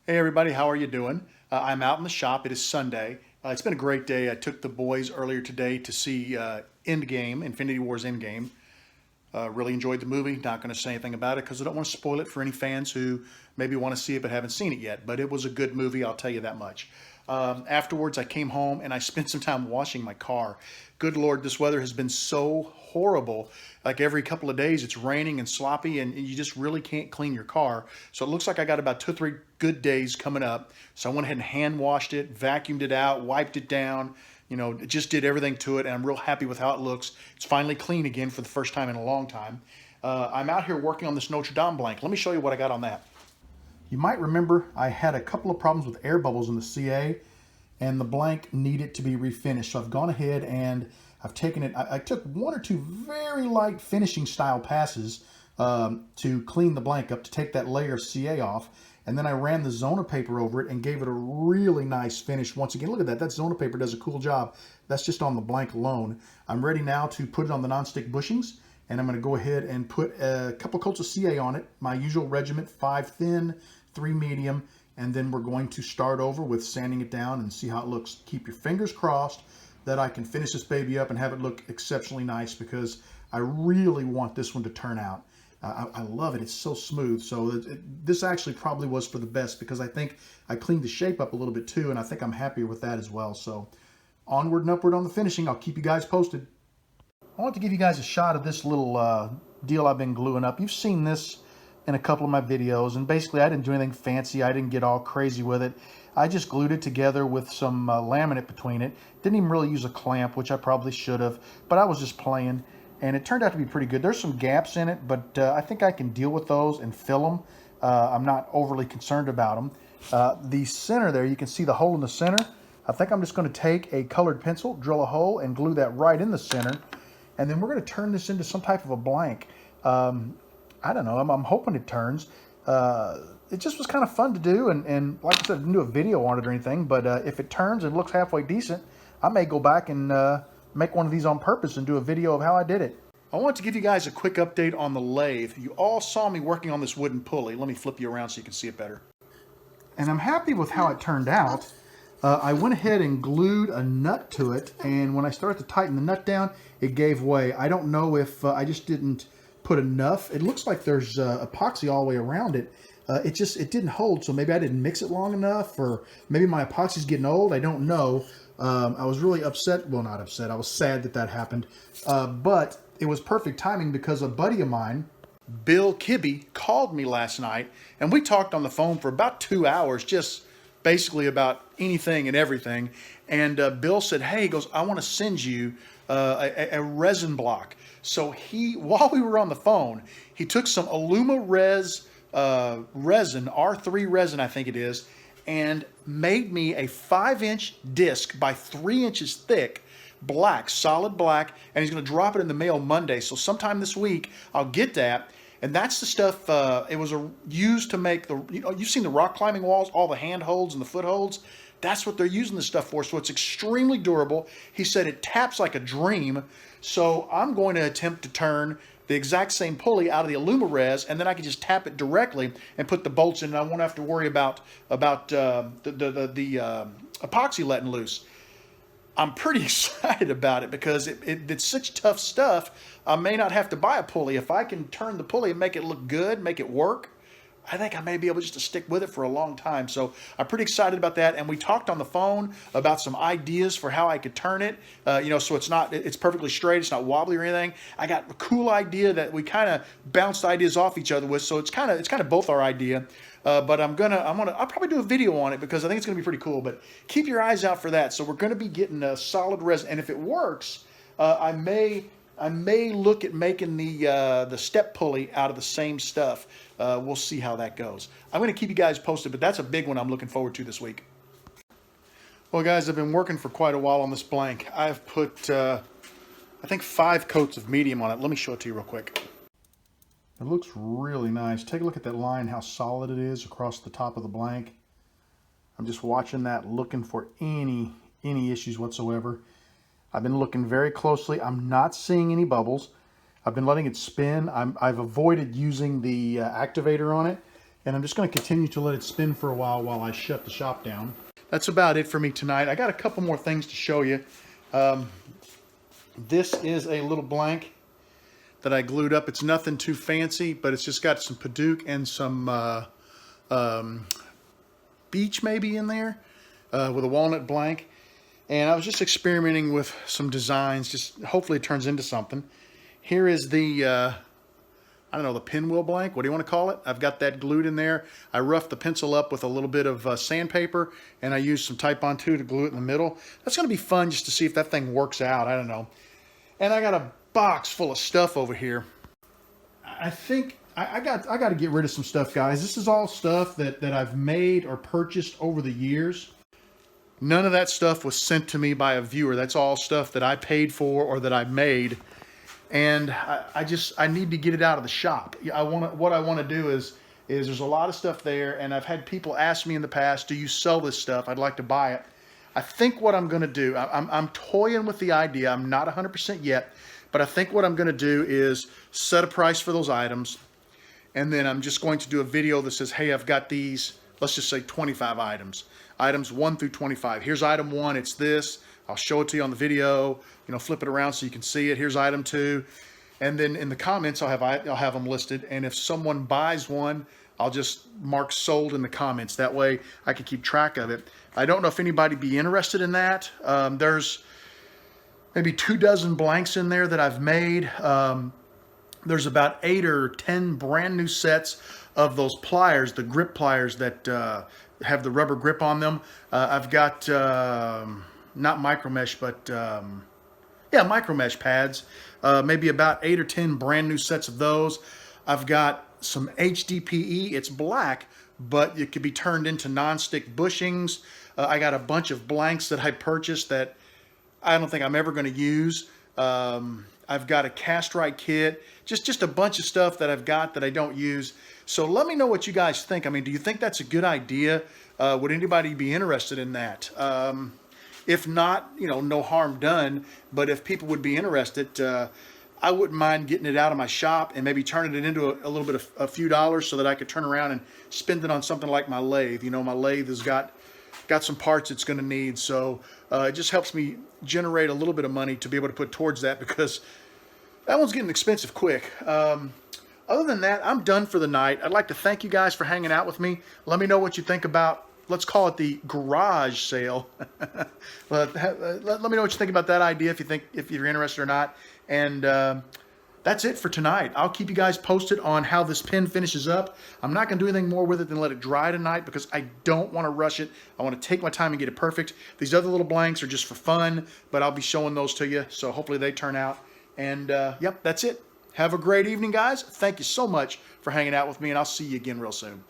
Hey everybody, how are you doing? I'm out in the shop. It is Sunday. It's been a great day. I took the boys earlier today to see Endgame, Infinity War's Endgame. Really enjoyed the movie. Not going to say anything about it because I don't want to spoil it for any fans who maybe want to see it but haven't seen it yet. But it was a good movie, I'll tell you that much. Afterwards, I came home and I spent some time washing my car. Good Lord, this weather has been so horrible. Like every couple of days, it's raining and sloppy, and you just really can't clean your car. So it looks like I got about 2 or 3 good days coming up. So I went ahead and hand washed it, vacuumed it out, wiped it down. Just did everything to it, and I'm real happy with how it looks. It's finally clean again for the first time in a long time. I'm out here working on this Notre Dame blank. Let me show you what I got on that. You might remember I had a couple of problems with air bubbles in the CA, and the blank needed to be refinished. So I've gone ahead and I've taken it. I took 1 or 2 very light finishing style passes to clean the blank up, to take that layer of CA off. And then I ran the Zona paper over it and gave it a really nice finish. Once again, look at that. That Zona paper does a cool job. That's just on the blank alone. I'm ready now to put it on the nonstick bushings, and I'm going to go ahead and put a couple coats of CA on it. My usual regiment, 5 thin, 3 medium, and then we're going to start over with sanding it down and see how it looks. Keep your fingers crossed that I can finish this baby up and have it look exceptionally nice, because I really want this one to turn out. I love it. It's so smooth. So this actually probably was for the best, because I think I cleaned the shape up a little bit too, and I think I'm happier with that as well. So onward and upward on the finishing. I'll keep you guys posted. I want to give you guys a shot of this little deal I've been gluing up. You've seen this in a couple of my videos, and basically I didn't do anything fancy. I didn't get all crazy with it. I just glued it together with some laminate between it. Didn't even really use a clamp, which I probably should have, but I was just playing. And it turned out to be pretty good. There's some gaps in it, but I think I can deal with those and fill them. I'm not overly concerned about them. The center there, you can see the hole in the center. I think I'm just going to take a colored pencil, drill a hole, and glue that right in the center. And then we're going to turn this into some type of a blank. I don't know. I'm hoping it turns. It just was kind of fun to do. And like I said, I didn't do a video on it or anything. But if it turns and looks halfway decent, I may go back and make one of these on purpose and do a video of how I did it. I want to give you guys a quick update on the lathe. You all saw me working on this wooden pulley. Let me flip you around so you can see it better. And I'm happy with how it turned out. I went ahead and glued a nut to it, and when I started to tighten the nut down, it gave way. I don't know if I just didn't put enough. It looks like there's epoxy all the way around it. It didn't hold, so maybe I didn't mix it long enough, or maybe my epoxy's getting old. I don't know. I was really upset. Well, not upset. I was sad that happened. But it was perfect timing, because a buddy of mine, Bill Kibbe, called me last night, and we talked on the phone for about 2 hours, just basically about anything and everything. And Bill said, hey, he goes, I want to send you a resin block. So while we were on the phone, he took some Aluma resin, R3 resin, I think it is, and made me a 5-inch disc by 3 inches thick, black, solid black, and he's going to drop it in the mail Monday. So sometime this week, I'll get that. And that's the stuff, it was used to make you've seen the rock climbing walls, all the handholds and the footholds. That's what they're using this stuff for. So it's extremely durable. He said it taps like a dream. So I'm going to attempt to turn the exact same pulley out of the Aluma-Res, and then I can just tap it directly and put the bolts in, and I won't have to worry about the epoxy letting loose. I'm pretty excited about it, because it's such tough stuff. I may not have to buy a pulley. If I can turn the pulley and make it look good, make it work, I think I may be able just to stick with it for a long time. So I'm pretty excited about that. And we talked on the phone about some ideas for how I could turn it, so it's perfectly straight. It's not wobbly or anything. I got a cool idea that we kind of bounced ideas off each other with. So it's kind of both our idea. But I'll probably do a video on it, because I think it's going to be pretty cool. But keep your eyes out for that. So we're going to be getting a solid resin, and if it works, I may look at making the step pulley out of the same stuff. We'll see how that goes. I'm going to keep you guys posted, but that's a big one I'm looking forward to this week. Well, guys, I've been working for quite a while on this blank. I've put, I think, 5 coats of medium on it. Let me show it to you real quick. It looks really nice. Take a look at that line, how solid it is across the top of the blank. I'm just watching that, looking for any issues whatsoever. I've been looking very closely. I'm not seeing any bubbles. I've been letting it spin. I've avoided using the activator on it, and I'm just going to continue to let it spin for a while I shut the shop down. That's about it for me tonight. I got a couple more things to show you. This is a little blank that I glued up. It's nothing too fancy, but it's just got some Padauk and some beech maybe in there with a walnut blank. And I was just experimenting with some designs, just hopefully it turns into something. Here is the, I don't know, the pinwheel blank, what do you want to call it? I've got that glued in there. I roughed the pencil up with a little bit of sandpaper, and I used some Type-On 2 to glue it in the middle. That's going to be fun just to see if that thing works out, I don't know. And I got a box full of stuff over here. I think I got to get rid of some stuff, guys. This is all stuff that I've made or purchased over the years. None of that stuff was sent to me by a viewer. That's all stuff that I paid for or that I made. And I need to get it out of the shop. What I want to do is there's a lot of stuff there, and I've had people ask me in the past, do you sell this stuff? I'd like to buy it. I think what I'm going to do, I'm toying with the idea. I'm not 100% yet, but I think what I'm going to do is set a price for those items, and then I'm just going to do a video that says, hey, I've got these, let's just say 25 items. Items 1 through 25. Here's item 1, it's this. I'll show it to you on the video, flip it around so you can see it. Here's item 2. And then in the comments, I'll have them listed. And if someone buys one, I'll just mark sold in the comments. That way I can keep track of it. I don't know if anybody be interested in that. There's maybe 24 blanks in there that I've made. There's about 8 or 10 brand new sets of those pliers, the grip pliers that have the rubber grip on them. I've got, not micro mesh, but yeah, micro mesh pads. Maybe about 8 or 10 brand new sets of those. I've got some HDPE. It's black, but it could be turned into non-stick bushings. I got a bunch of blanks that I purchased that I don't think I'm ever going to use. I've got a cast right kit, just a bunch of stuff that I've got that I don't use. So let me know what you guys think. I mean, do you think that's a good idea? Would anybody be interested in that? If not, no harm done. But if people would be interested, I wouldn't mind getting it out of my shop and maybe turning it into a little bit of a few dollars so that I could turn around and spend it on something like my lathe. My lathe has got some parts it's going to need. So it just helps me generate a little bit of money to be able to put towards that, because that one's getting expensive quick. Other than that, I'm done for the night. I'd like to thank you guys for hanging out with me. Let me know what you think about, let's call it the garage sale. Let me know what you think about that idea, if you're interested or not. And that's it for tonight. I'll keep you guys posted on how this pen finishes up. I'm not going to do anything more with it than let it dry tonight, because I don't want to rush it. I want to take my time and get it perfect. These other little blanks are just for fun, but I'll be showing those to you, so hopefully they turn out. And yep, that's it. Have a great evening, guys. Thank you so much for hanging out with me, and I'll see you again real soon.